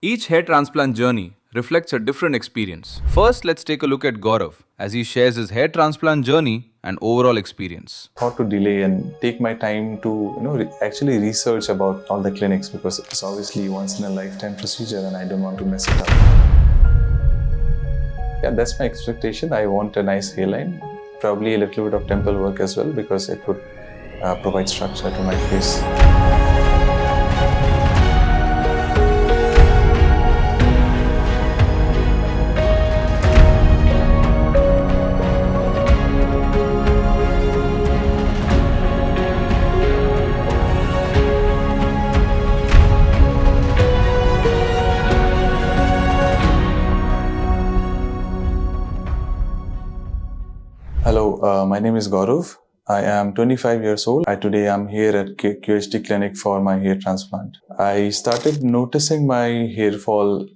Each hair transplant journey reflects a different experience. First, let's take a look at Gorov as he shares his hair transplant journey and overall experience. Thought to delay and take my time to actually research about all the clinics because it's obviously once in a lifetime procedure and I don't want to mess it up. Yeah, that's my expectation. I want a nice hairline, probably a little bit of temple work as well because it would provide structure to my face. Hello, my name is Gorov. I am 25 years old. Today I'm here at QHT Clinic for my hair transplant. I started noticing my hair fall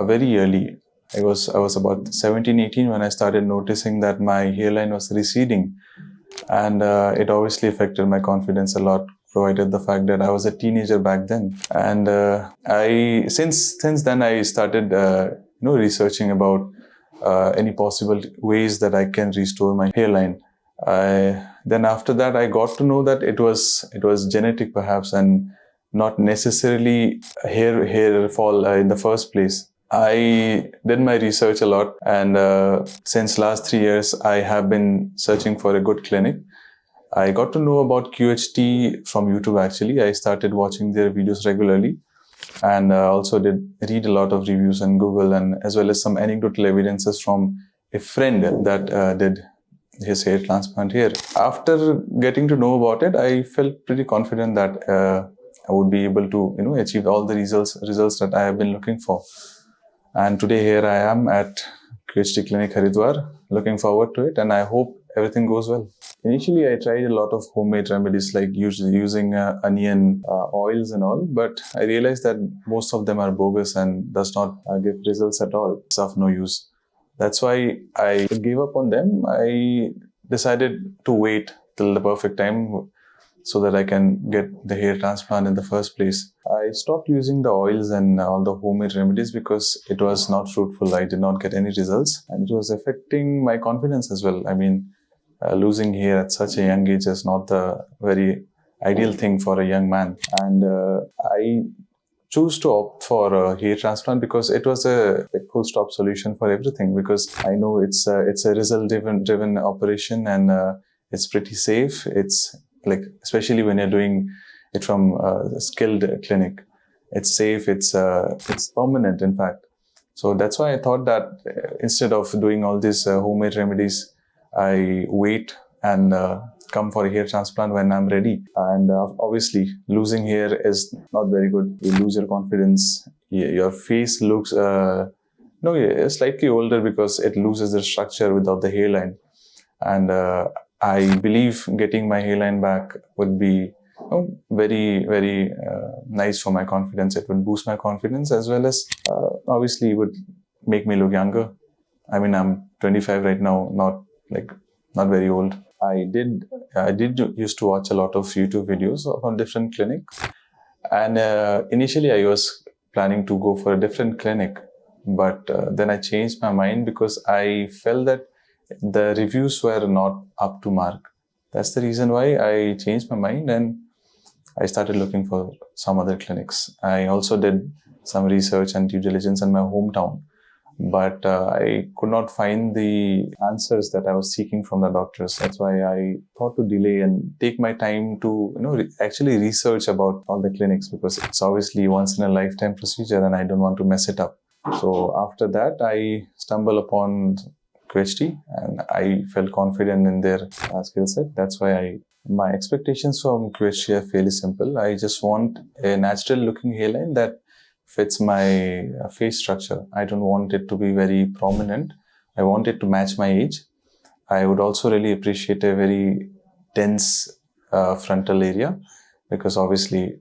very early. I was about 17, 18 when I started noticing that my hairline was receding, and it obviously affected my confidence a lot, provided the fact that I was a teenager back then. And I since then I started researching about any possible ways that I can restore my hairline. Then after that, I got to know that it was genetic perhaps, and not necessarily hair fall in the first place. I did my research a lot, and since last 3 years, I have been searching for a good clinic. I got to know about QHT from YouTube actually. I started watching their videos regularly, and also did read a lot of reviews on Google, and as well as some anecdotal evidences from a friend that did his hair transplant here. After getting to know about it, I felt pretty confident that I would be able to achieve all the results that I have been looking for. And today here I am at QHT Clinic Haridwar, looking forward to it, and I hope everything goes well. Initially, I tried a lot of homemade remedies like using onion oils and all, but I realized that most of them are bogus and does not give results at all. It's of no use. That's why I gave up on them. I decided to wait till the perfect time so that I can get the hair transplant in the first place. I stopped using the oils and all the homemade remedies because it was not fruitful. I did not get any results, and it was affecting my confidence as well. I mean, losing hair at such a young age is not the very ideal thing for a young man. And I choose to opt for a hair transplant because it was a full stop solution for everything, because I know it's a result driven operation, and it's pretty safe. It's like, especially when you're doing it from a skilled clinic, it's safe, it's permanent in fact. So that's why I thought that instead of doing all these homemade remedies, I wait and come for a hair transplant when I'm ready. And obviously, losing hair is not very good. You lose your confidence. Your face looks slightly older because it loses the structure without the hairline. And I believe getting my hairline back would be very, very nice for my confidence. It would boost my confidence, as well as obviously it would make me look younger. I mean, I'm 25 right now, not very old. I did used to watch a lot of YouTube videos on different clinics, and initially I was planning to go for a different clinic, but then I changed my mind because I felt that the reviews were not up to mark. That's the reason why I changed my mind and I started looking for some other clinics. I also did some research and due diligence in my hometown, but I could not find the answers that I was seeking from the doctors. That's why I thought to delay and take my time to actually research about all the clinics, because it's obviously once in a lifetime procedure and I don't want to mess it up. So after that, I stumbled upon QHT and I felt confident in their skill set. That's why my expectations from QHT are fairly simple. I just want a natural looking hairline that fits my face structure. I don't want it to be very prominent. I want it to match my age. I would also really appreciate a very dense frontal area, because obviously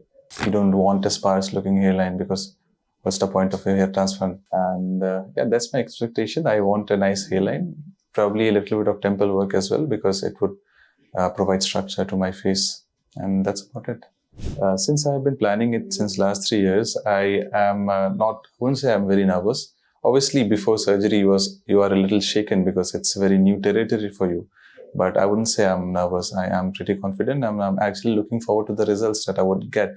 you don't want a sparse looking hairline, because what's the point of a hair transplant? And yeah, that's my expectation. I want a nice hairline, probably a little bit of temple work as well, because it would provide structure to my face. And that's about it. Since I have been planning it since last 3 years, I am not. I wouldn't say I'm very nervous. Obviously, before surgery, you are a little shaken because it's very new territory for you. But I wouldn't say I'm nervous. I am pretty confident. I'm actually looking forward to the results that I would get.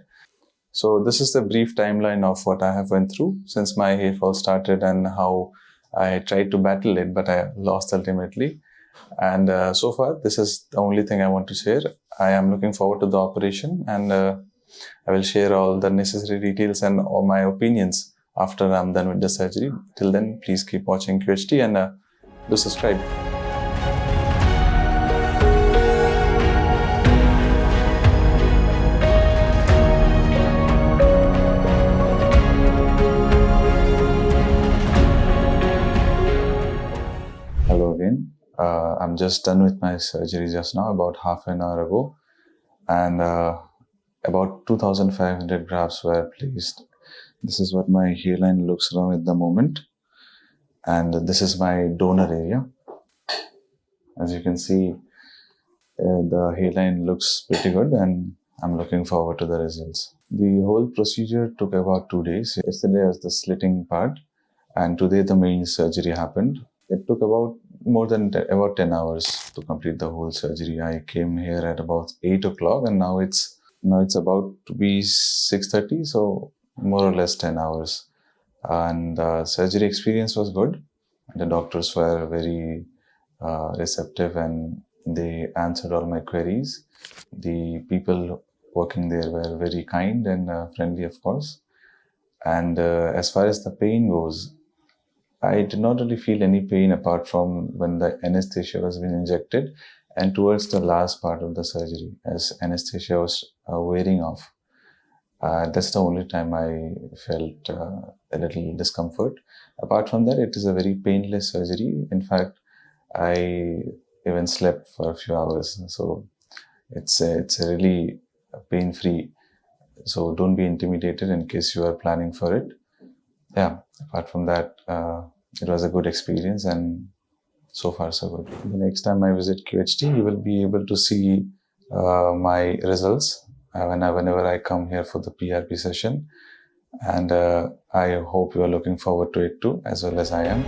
So this is the brief timeline of what I have went through since my hair fall started and how I tried to battle it, but I lost ultimately. And so far, this is the only thing I want to share. I am looking forward to the operation, and I will share all the necessary details and all my opinions after I'm done with the surgery. Till then, please keep watching QHT and do subscribe. Hello again. I'm just done with my surgery just now, about half an hour ago, and about 2,500 grafts were placed. This is what my hairline looks like at the moment, and this is my donor area. As you can see, the hairline looks pretty good, and I'm looking forward to the results. The whole procedure took about 2 days. Yesterday was the slitting part, and today the main surgery happened. It took about about 10 hours to complete the whole surgery. I came here at about 8 o'clock, and now it's about to be 6:30, so more or less 10 hours. And the surgery experience was good. The doctors were very receptive, and they answered all my queries. The people working there were very kind and friendly, of course. And as far as the pain goes, I did not really feel any pain apart from when the anesthesia was being injected and towards the last part of the surgery as anesthesia was wearing off. That's the only time I felt a little discomfort. Apart from that, it is a very painless surgery. In fact, I even slept for a few hours. So it's a really pain-free. So don't be intimidated in case you are planning for it. Yeah, apart from that, it was a good experience, and so far so good. The next time I visit QHT, you will be able to see my results whenever I come here for the PRP session. And I hope you are looking forward to it too, as well as I am.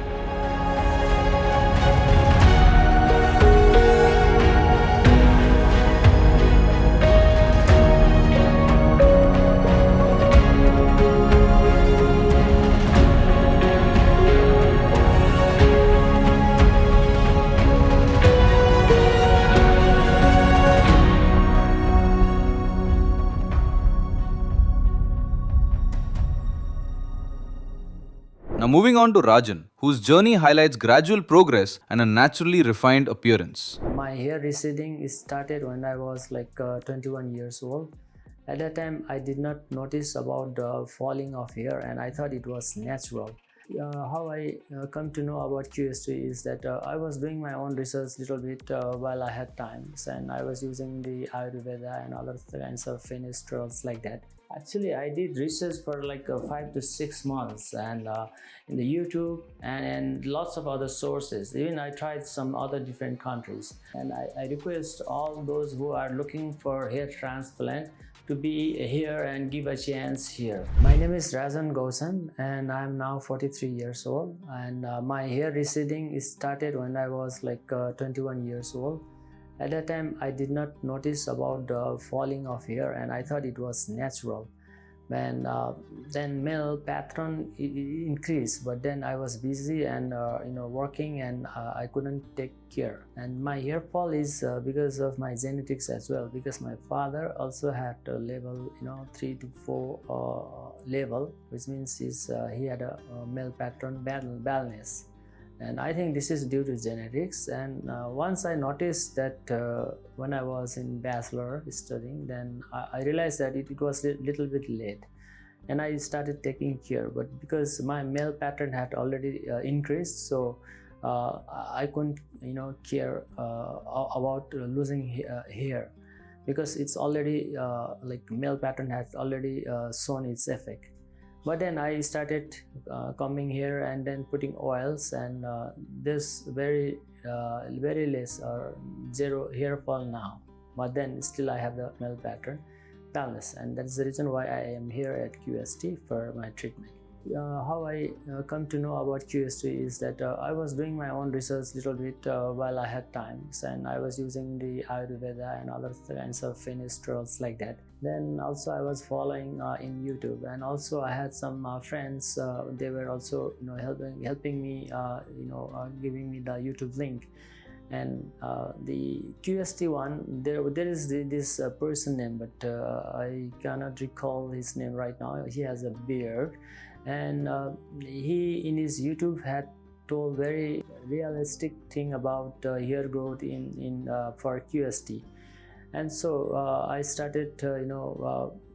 Now, moving on to Rajan, whose journey highlights gradual progress and a naturally refined appearance. My hair receding started when I was like 21 years old. At that time, I did not notice about the falling of hair, and I thought it was natural. How I come to know about QHT is that I was doing my own research little bit while I had times, and I was using the Ayurveda and other kinds of fenestrals like that. Actually, I did research for like 5 to 6 months, and in the YouTube and lots of other sources. Even I tried some other different countries, and I request all those who are looking for hair transplant to be here and give a chance here. My name is Rajan and I'm now 43 years old, and my hair receding started when I was like 21 years old. At that time, I did not notice about the falling of hair, and I thought it was natural. Then male pattern increased, but then I was busy and working, and I couldn't take care. And my hair fall is because of my genetics as well, because my father also had a level 3 to 4 level, which means he had a male pattern baldness. And I think this is due to genetics. And once I noticed that when I was in bachelor studying, then I realized that it was a little bit late, and I started taking care. But because my male pattern had already increased, so I couldn't care about losing hair, because it's already like male pattern has already shown its effect. But then I started combing hair and then putting oils, and there's very less or zero hair fall now. But then still I have the male pattern. wellness, and that's the reason why I am here at QHT for my treatment. How I come to know about QHT is that I was doing my own research little bit while I had times, and I was using the Ayurveda and other kinds of fenestrals like that. Then also I was following in YouTube, and also I had some friends. They were also helping me, giving me the YouTube link. And the QHT one, there is this person name, but I cannot recall his name right now. He has a beard, and he in his YouTube had told very realistic thing about hair growth in for QHT. And so I started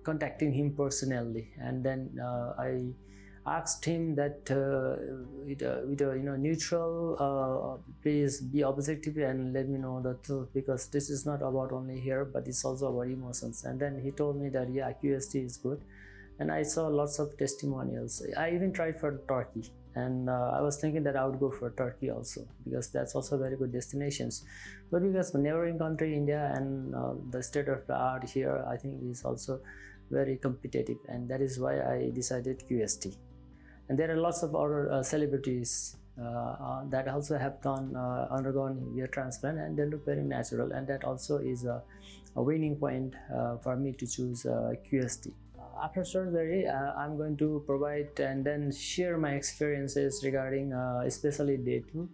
contacting him personally, and then I asked him that with a neutral, please be objective and let me know the truth, because this is not about only hair, but it's also about emotions. And then he told me that yeah, QHT is good, and I saw lots of testimonials. I even tried for Turkey, and I was thinking that I would go for Turkey also, because that's also very good destinations. But because neighboring country India and the state of the art here, I think is also very competitive, and that is why I decided QHT. And there are lots of other celebrities that also have undergone hair transplant, and they look very natural, and that also is a winning point for me to choose QHT. After surgery, I'm going to provide and then share my experiences regarding especially day 2.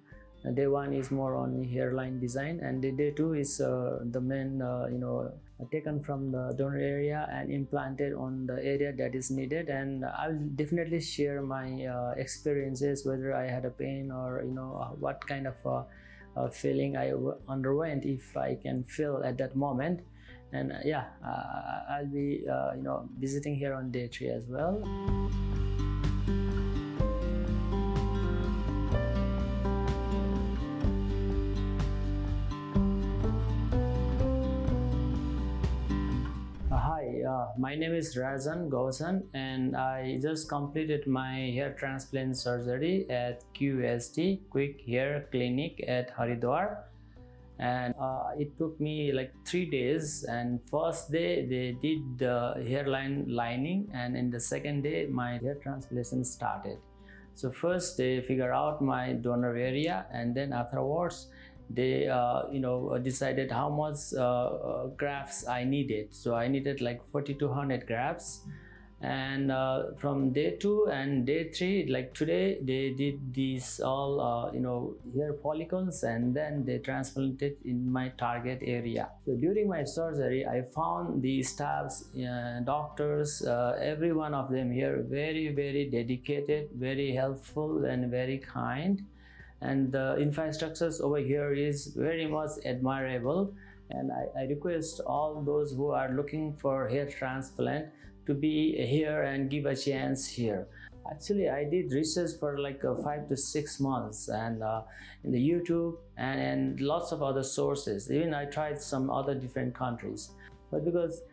Day 1 is more on hairline design, and the day 2 is the main taken from the donor area and implanted on the area that is needed. And I'll definitely share my experiences, whether I had a pain or what kind of feeling I underwent, if I can feel at that moment. And I'll be visiting here on day 3 as well. Hi, my name is Rajan, and I just completed my hair transplant surgery at QHT Quick Hair Clinic at Haridwar. And it took me like 3 days, and first day they did the hairline lining, and in the second day my hair transplantation started. So first they figure out my donor area, and then afterwards they decided how much grafts I needed. So I needed like 4200 grafts. And from day 2 and day 3, like today, they did these all hair follicles, and then they transplanted in my target area. So during my surgery, I found the staffs, doctors, every one of them here very, very dedicated, very helpful, and very kind. And the infrastructures over here is very much admirable. And I request all those who are looking for hair transplant to be here and give a chance here. Actually, I did research for like 5 to 6 months, and in the YouTube and lots of other sources. Even I tried some other different countries, but because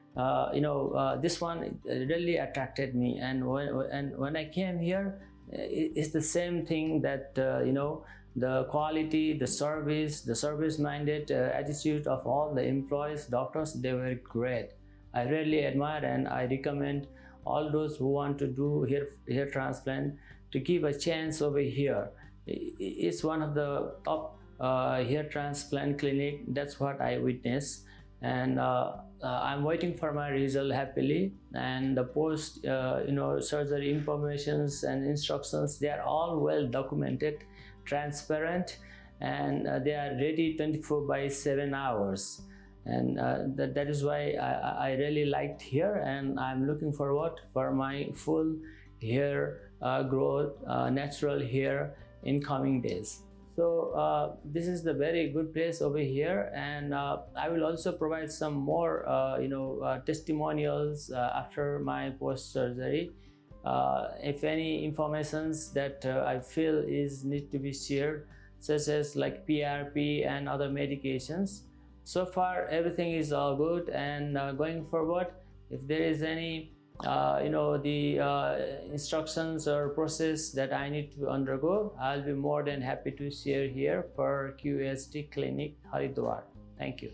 this one really attracted me, and when I came here, it's the same thing that the quality, the service-minded attitude of all the employees, doctors, they were great. I really admire, and I recommend all those who want to do hair transplant to give a chance over here. It's one of the top hair transplant clinic. That's what I witnessed, and I'm waiting for my result happily. And the post surgery informations and instructions, they are all well documented, transparent, and they are ready 24/7 hours. And that is why I really liked here, and I'm looking forward for my full hair growth, natural hair in coming days. So this is the very good place over here, and I will also provide some more testimonials after my post surgery. If any informations that I feel need to be shared, such as like PRP and other medications. So far everything is all good, and going forward, if there is any instructions or process that I need to undergo, I'll be more than happy to share here for QHT Clinic Haridwar. Thank you.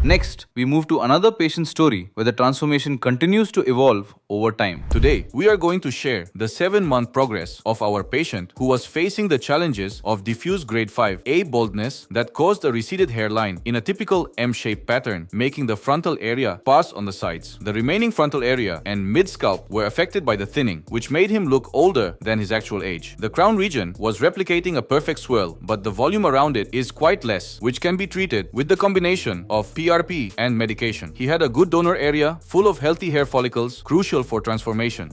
Next, we move to another patient story where the transformation continues to evolve over time. Today, we are going to share the 7-month progress of our patient who was facing the challenges of diffuse grade 5A baldness that caused a receded hairline in a typical M-shaped pattern, making the frontal area pass on the sides. The remaining frontal area and mid-scalp were affected by the thinning, which made him look older than his actual age. The crown region was replicating a perfect swirl, but the volume around it is quite less, which can be treated with the combination of PRP and medication. He had a good donor area full of healthy hair follicles, crucial for transformation.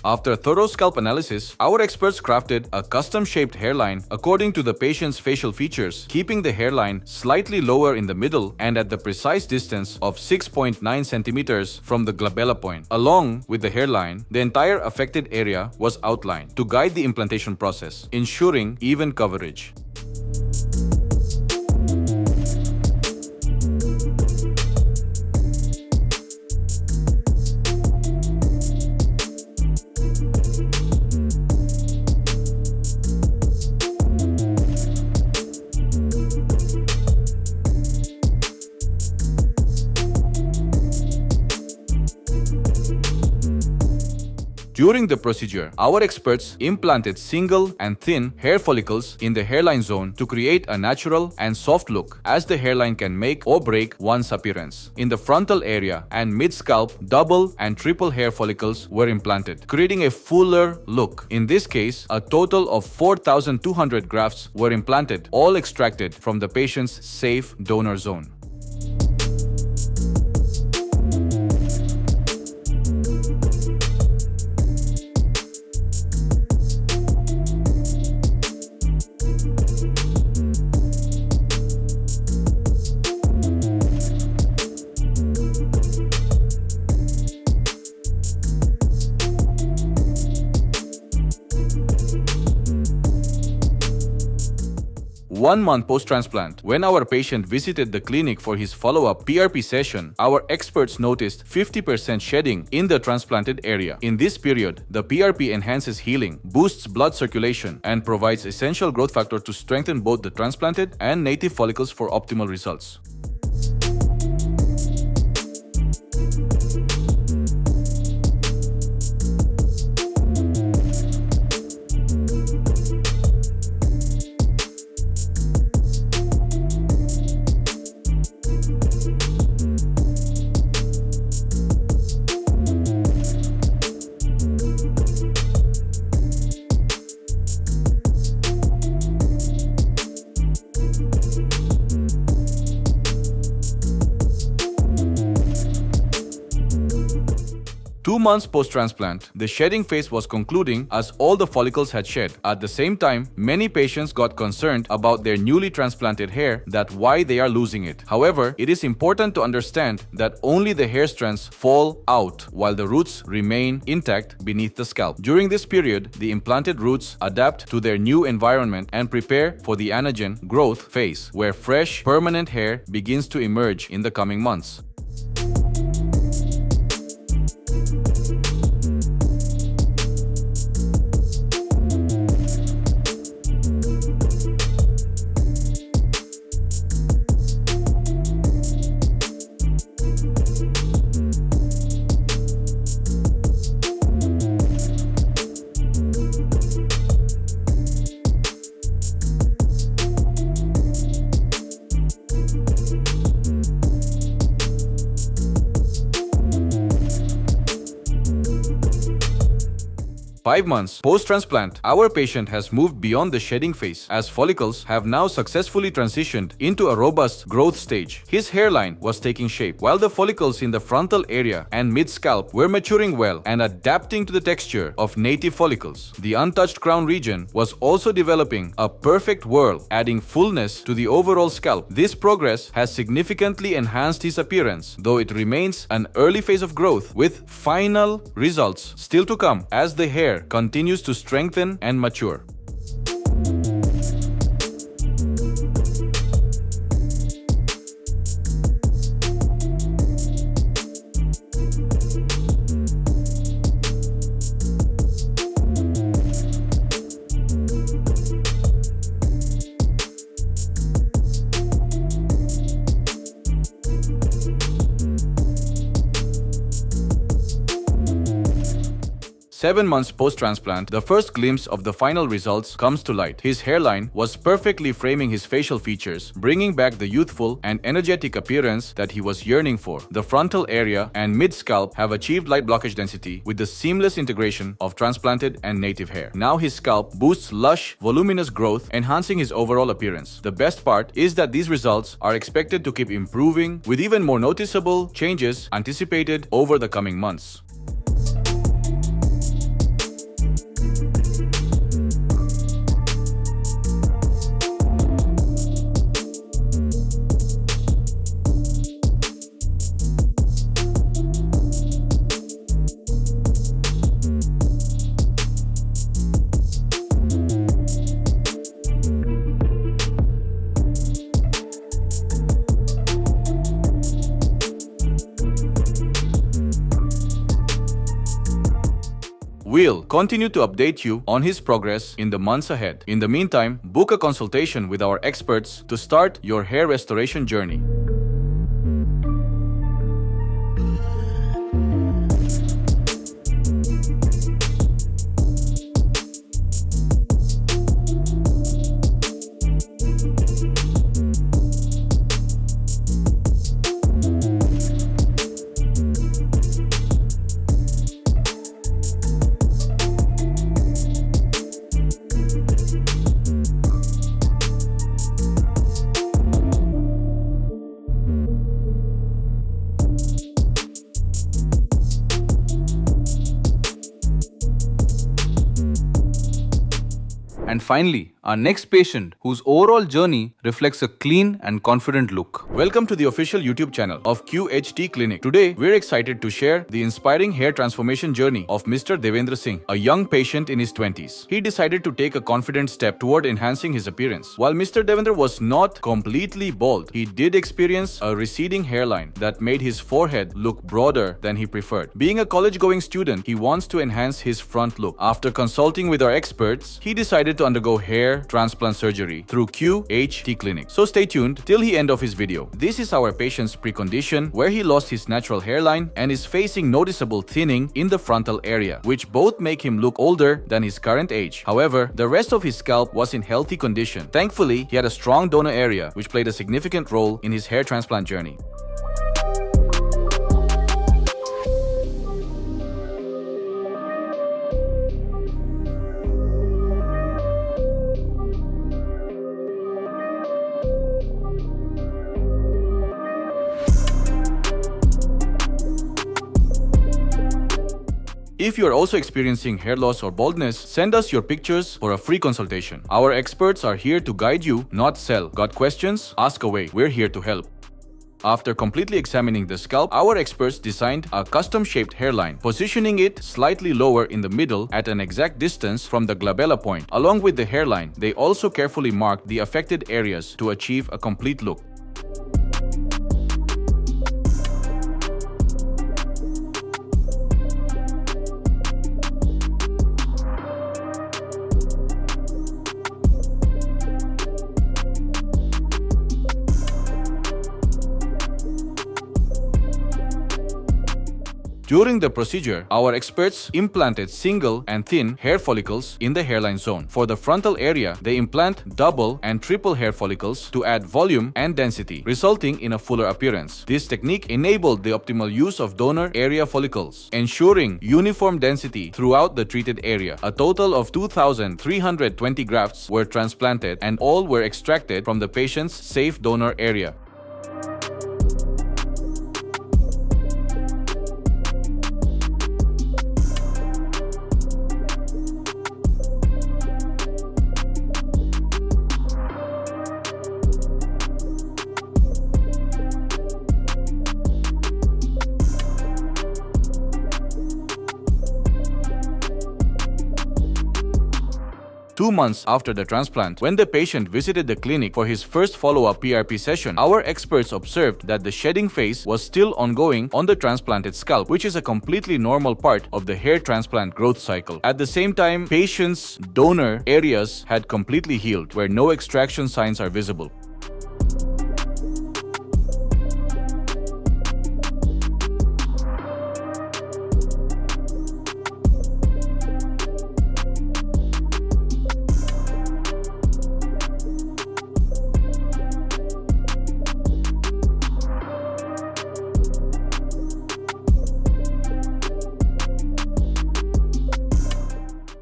After a thorough scalp analysis, our experts crafted a custom-shaped hairline according to the patient's facial features, keeping the hairline slightly lower in the middle and at the precise distance of 6.9 centimeters from the glabella point. Along with the hairline, the entire affected area was outlined to guide the implantation process, ensuring even coverage. During the procedure, our experts implanted single and thin hair follicles in the hairline zone to create a natural and soft look, as the hairline can make or break one's appearance. In the frontal area and mid-scalp, double and triple hair follicles were implanted, creating a fuller look. In this case, a total of 4,200 grafts were implanted, all extracted from the patient's safe donor zone. One month post-transplant, when our patient visited the clinic for his follow-up PRP session, our experts noticed 50% shedding in the transplanted area. In this period, the PRP enhances healing, boosts blood circulation, and provides essential growth factor to strengthen both the transplanted and native follicles for optimal results. Two months post-transplant, the shedding phase was concluding as all the follicles had shed. At the same time, many patients got concerned about their newly transplanted hair, that why they are losing it. However, it is important to understand that only the hair strands fall out while the roots remain intact beneath the scalp. During this period, the implanted roots adapt to their new environment and prepare for the anagen growth phase, where fresh, permanent hair begins to emerge in the coming months. Five months post-transplant, our patient has moved beyond the shedding phase, as follicles have now successfully transitioned into a robust growth stage. His hairline was taking shape, while the follicles in the frontal area and mid-scalp were maturing well and adapting to the texture of native follicles. The untouched crown region was also developing a perfect whorl, adding fullness to the overall scalp. This progress has significantly enhanced his appearance, though it remains an early phase of growth, with final results still to come as the hair continues to strengthen and mature. 7 months post-transplant, the first glimpse of the final results comes to light. His hairline was perfectly framing his facial features, bringing back the youthful and energetic appearance that he was yearning for. The frontal area and mid-scalp have achieved light blockage density with the seamless integration of transplanted and native hair. Now his scalp boosts lush, voluminous growth, enhancing his overall appearance. The best part is that these results are expected to keep improving, with even more noticeable changes anticipated over the coming months. We'll continue to update you on his progress in the months ahead. In the meantime, book a consultation with our experts to start your hair restoration journey. And finally, our next patient whose overall journey reflects a clean and confident look. Welcome to the official YouTube channel of QHT Clinic. Today, we're excited to share the inspiring hair transformation journey of Mr. Devendra Singh, a young patient in his 20s. He decided to take a confident step toward enhancing his appearance. While Mr. Devendra was not completely bald, he did experience a receding hairline that made his forehead look broader than he preferred. Being a college-going student, he wants to enhance his front look. After consulting with our experts, he decided to undergo hair transplant surgery through QHT Clinic. So stay tuned till the end of his video. This is our patient's precondition, where he lost his natural hairline and is facing noticeable thinning in the frontal area, which both make him look older than his current age. However, the rest of his scalp was in healthy condition. Thankfully, he had a strong donor area, which played a significant role in his hair transplant journey. If you are also experiencing hair loss or baldness, send us your pictures for a free consultation. Our experts are here to guide you, not sell. Got questions? Ask away. We're here to help. After completely examining the scalp, our experts designed a custom-shaped hairline, positioning it slightly lower in the middle at an exact distance from the glabella point. Along with the hairline, they also carefully marked the affected areas to achieve a complete look. During the procedure, our experts implanted single and thin hair follicles in the hairline zone. For the frontal area, they implant double and triple hair follicles to add volume and density, resulting in a fuller appearance. This technique enabled the optimal use of donor area follicles, ensuring uniform density throughout the treated area. A total of 2,320 grafts were transplanted, and all were extracted from the patient's safe donor area. Two months after the transplant, when the patient visited the clinic for his first follow-up PRP session, our experts observed that the shedding phase was still ongoing on the transplanted scalp, which is a completely normal part of the hair transplant growth cycle. At the same time, patient's donor areas had completely healed, where no extraction signs are visible.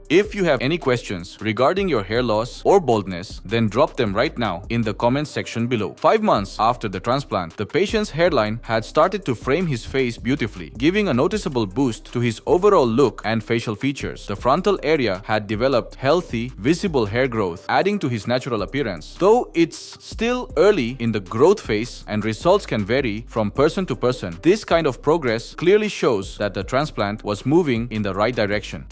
If you have any questions regarding your hair loss or baldness, then drop them right now in the comments section below. 5 months after the transplant, the patient's hairline had started to frame his face beautifully, giving a noticeable boost to his overall look and facial features. The frontal area had developed healthy, visible hair growth, adding to his natural appearance. Though it's still early in the growth phase and results can vary from person to person, this kind of progress clearly shows that the transplant was moving in the right direction.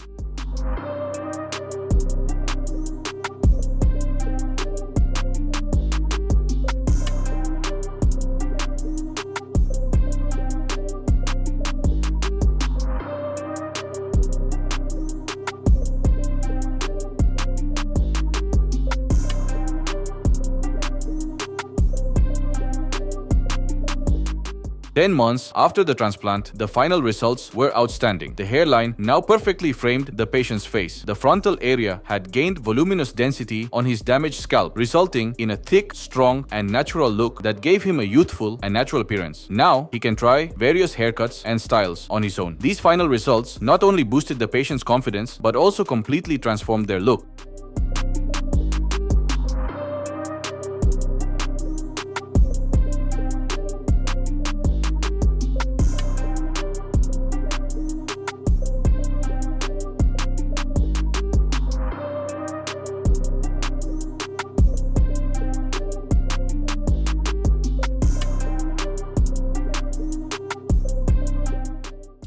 Ten months after the transplant, the final results were outstanding. The hairline now perfectly framed the patient's face. The frontal area had gained voluminous density on his damaged scalp, resulting in a thick, strong, and natural look that gave him a youthful and natural appearance. Now, he can try various haircuts and styles on his own. These final results not only boosted the patient's confidence, but also completely transformed their look.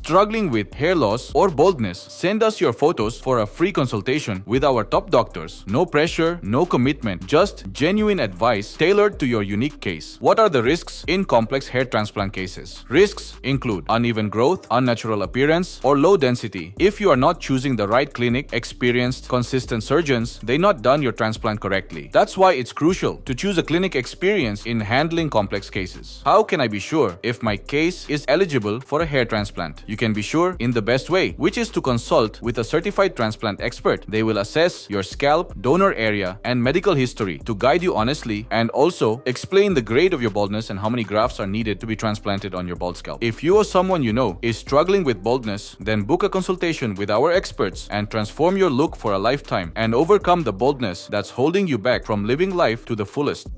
Struggling with hair loss or baldness, send us your photos for a free consultation with our top doctors. No pressure, no commitment, just genuine advice tailored to your unique case. What are the risks in complex hair transplant cases? Risks include uneven growth, unnatural appearance, or low density. If you are not choosing the right clinic, experienced, consistent surgeons, they not done your transplant correctly. That's why it's crucial to choose a clinic experienced in handling complex cases. How can I be sure if my case is eligible for a hair transplant? You can be sure in the best way, which is to consult with a certified transplant expert. They will assess your scalp, donor area, and medical history to guide you honestly and also explain the grade of your baldness and how many grafts are needed to be transplanted on your bald scalp. If you or someone you know is struggling with baldness, then book a consultation with our experts and transform your look for a lifetime and overcome the baldness that's holding you back from living life to the fullest.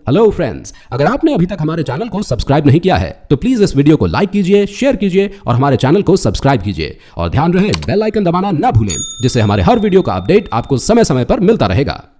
Hello friends, अगर आपने अभी तक हमारे channel को subscribe नहीं किया है तो प्लीज इस वीडियो को लाइक कीजिए, शेयर कीजिए और हमारे चैनल को सब्सक्राइब कीजिए और ध्यान रहे बेल आइकन दबाना ना भूलें, जिससे हमारे हर वीडियो का अपडेट आपको समय समय पर मिलता रहेगा।